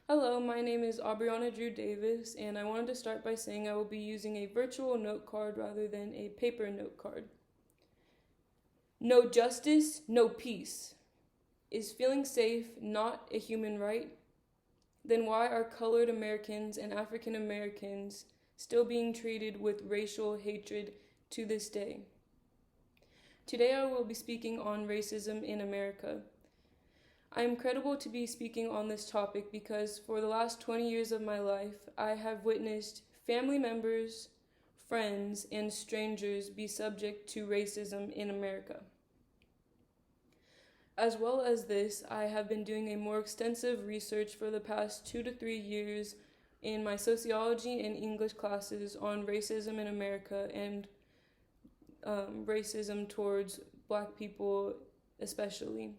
Hello, my name is Aubriana Drew Davis, and I wanted to start by saying I will be using a virtual note card rather than a paper note card. No justice, no peace. Is feeling safe not a human right? Then why are colored Americans and African Americans still being treated with racial hatred to this day? Today I will be speaking on racism in America. I am credible to be speaking on this topic because for the last 20 years of my life, I have witnessed family members, friends, and strangers be subject to racism in America. As well as this, I have been doing a more extensive research for the past 2 to 3 years in my sociology and English classes on racism in America and racism towards Black people especially.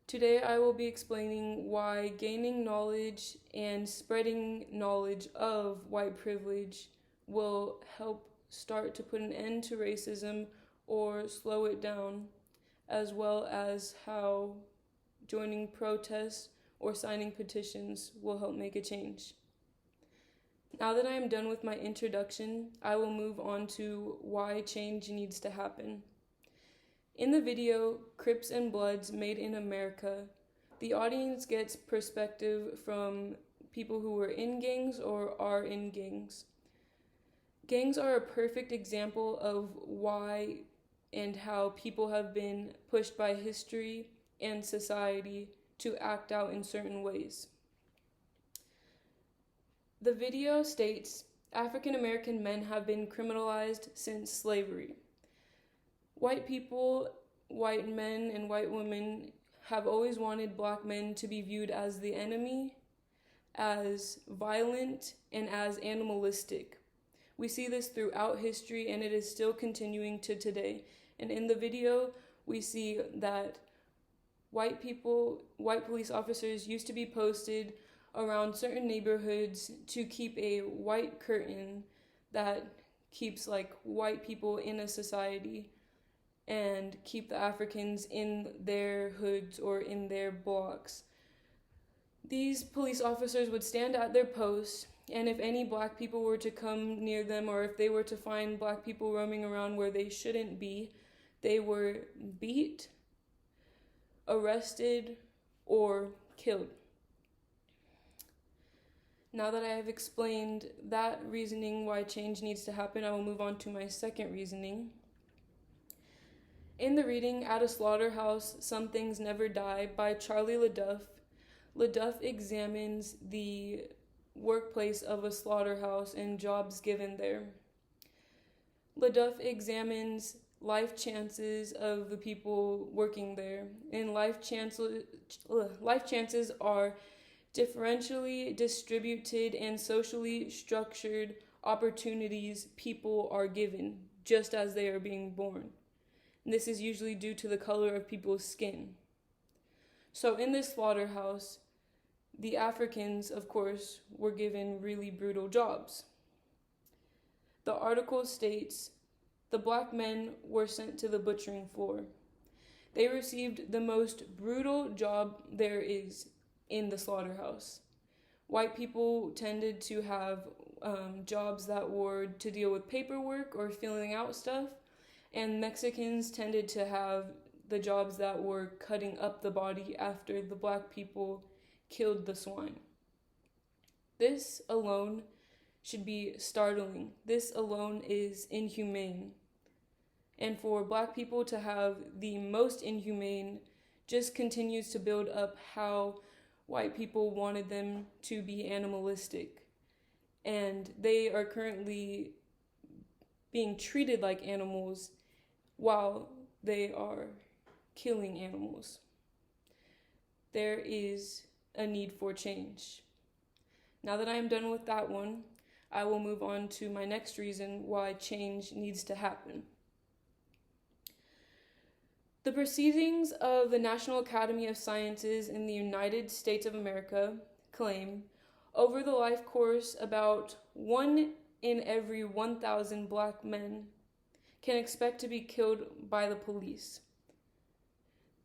Today I will be explaining why gaining knowledge and spreading knowledge of white privilege will help start to put an end to racism or slow it down, as well as how joining protests or signing petitions will help make a change. Now that I am done with my introduction, I will move on to why change needs to happen. In the video, Crips and Bloods Made in America, the audience gets perspective from people who were in gangs or are in gangs. Gangs are a perfect example of why and how people have been pushed by history and society to act out in certain ways. The video states, African American men have been criminalized since slavery. White people, white men, and white women have always wanted Black men to be viewed as the enemy, as violent, and as animalistic. We see this throughout history, and it is still continuing to today. And in the video, we see that white police officers used to be posted around certain neighborhoods to keep a white curtain that keeps white people in a society and keep the Africans in their hoods or in their blocks. These police officers would stand at their posts, and if any Black people were to come near them, or if they were to find Black people roaming around where they shouldn't be, they were beat, arrested, or killed. Now that I have explained that reasoning why change needs to happen, I will move on to my second reasoning. In the reading At a Slaughterhouse, Some Things Never Die by Charlie LaDuff, LaDuff examines the workplace of a slaughterhouse and jobs given there. LaDuff examines life chances of the people working there, and life chances are differentially distributed and socially structured opportunities people are given just as they are being born. And this is usually due to the color of people's skin. So in this slaughterhouse, the Africans, of course, were given really brutal jobs. The article states, the Black men were sent to the butchering floor. They received the most brutal job there is in the slaughterhouse. White people tended to have jobs that were to deal with paperwork or filling out stuff, and Mexicans tended to have the jobs that were cutting up the body after the Black people killed the swine. This alone should be startling. This alone is inhumane. And for Black people to have the most inhumane just continues to build up how white people wanted them to be animalistic. And they are currently being treated like animals while they are killing animals. There is a need for change. Now that I am done with that one, I will move on to my next reason why change needs to happen. The proceedings of the National Academy of Sciences in the United States of America claim, over the life course, about 1 in every 1,000 Black men can expect to be killed by the police.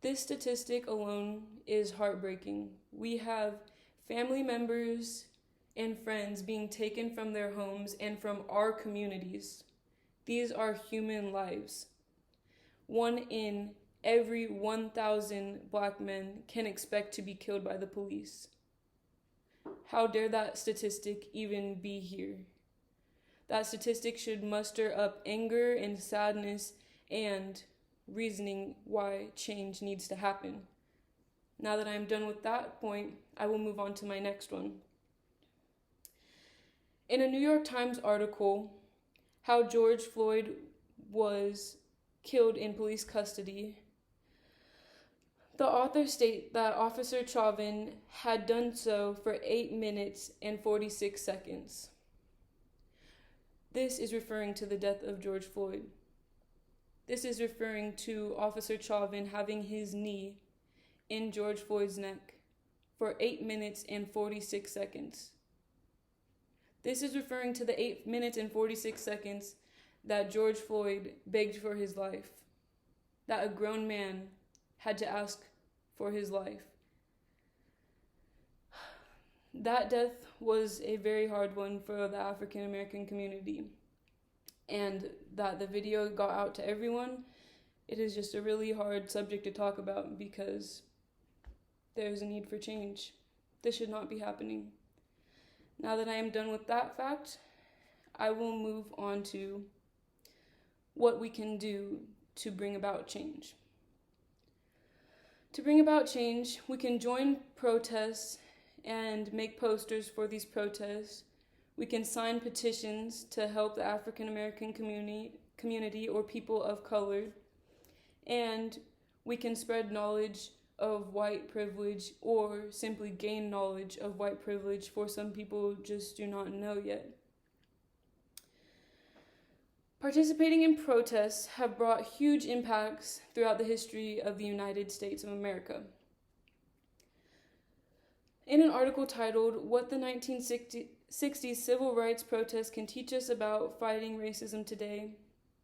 This statistic alone is heartbreaking. We have family members and friends being taken from their homes and from our communities. These are human lives. 1 in every 1,000 Black men can expect to be killed by the police. How dare that statistic even be here? That statistic should muster up anger and sadness and reasoning why change needs to happen. Now that I'm done with that point, I will move on to my next one. In a New York Times article, how George Floyd was killed in police custody, the authors state that Officer Chauvin had done so for 8 minutes and 46 seconds. This is referring to the death of George Floyd. This is referring to Officer Chauvin having his knee in George Floyd's neck for 8 minutes and 46 seconds. This is referring to the 8 minutes and 46 seconds that George Floyd begged for his life, that a grown man had to ask for his life. That death was a very hard one for the African American community, and that the video got out to everyone. It is just a really hard subject to talk about because there's a need for change. This should not be happening. Now that I am done with that fact, I will move on to what we can do to bring about change. To bring about change, we can join protests and make posters for these protests. We can sign petitions to help the African American community or people of color. And we can spread knowledge of white privilege or simply gain knowledge of white privilege for some people just do not know yet. Participating in protests have brought huge impacts throughout the history of the United States of America. In an article titled, "What the 1960s Civil Rights Protests Can Teach Us About Fighting Racism Today,"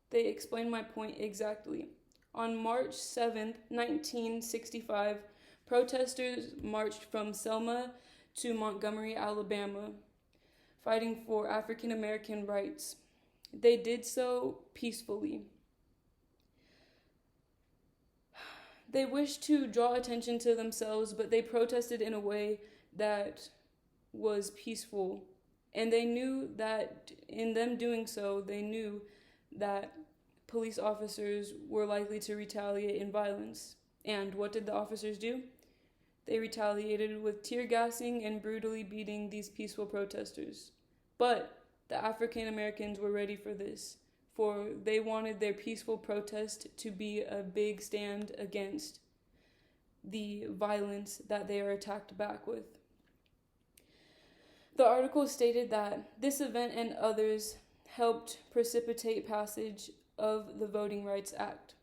they explain my point exactly. On March 7th, 1965, protesters marched from Selma to Montgomery, Alabama, fighting for African American rights. They did so peacefully. They wished to draw attention to themselves, but they protested in a way that was peaceful. And they knew that in them doing so, they knew that police officers were likely to retaliate in violence. And what did the officers do? They retaliated with tear gassing and brutally beating these peaceful protesters. But the African Americans were ready for this, for they wanted their peaceful protest to be a big stand against the violence that they are attacked back with. The article stated that this event and others helped precipitate passage of the Voting Rights Act.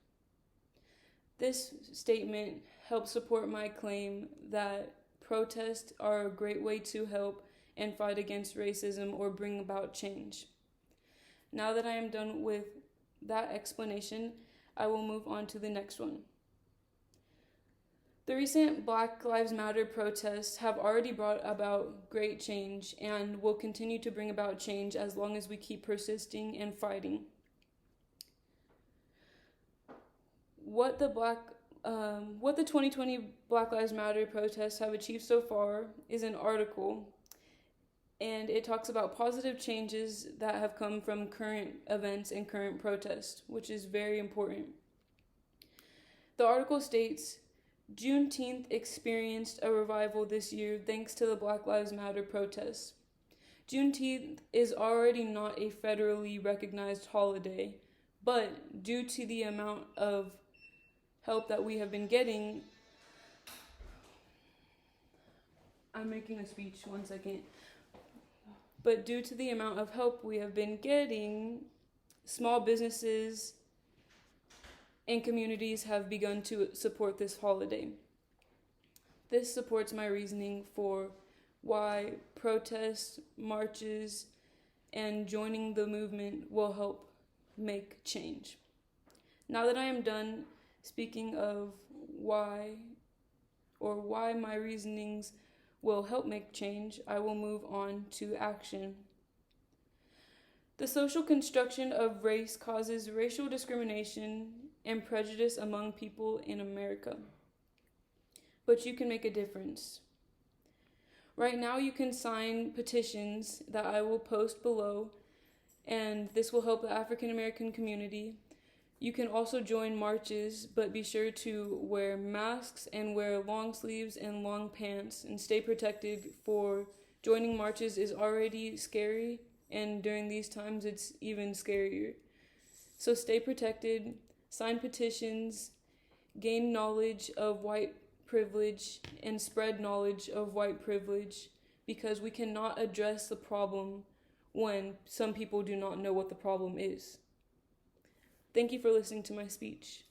This statement helps support my claim that protests are a great way to help and fight against racism or bring about change. Now that I am done with that explanation, I will move on to the next one. The recent Black Lives Matter protests have already brought about great change and will continue to bring about change as long as we keep persisting and fighting. What the 2020 Black Lives Matter protests have achieved so far is an article, and it talks about positive changes that have come from current events and current protests, which is very important. The article states, Juneteenth experienced a revival this year thanks to the Black Lives Matter protests. Juneteenth is already not a federally recognized holiday, but due to the amount of help that we have been getting, I'm making a speech, 1 second. But due to the amount of help we have been getting, small businesses and communities have begun to support this holiday. This supports my reasoning for why protests, marches, and joining the movement will help make change. Now that I am done speaking of why my reasonings will help make change, I will move on to action. The social construction of race causes racial discrimination and prejudice among people in America. But you can make a difference. Right now, you can sign petitions that I will post below, and this will help the African American community. You can also join marches, but be sure to wear masks and wear long sleeves and long pants and stay protected, for joining marches is already scary, and during these times it's even scarier. So stay protected, sign petitions, gain knowledge of white privilege, and spread knowledge of white privilege, because we cannot address the problem when some people do not know what the problem is. Thank you for listening to my speech.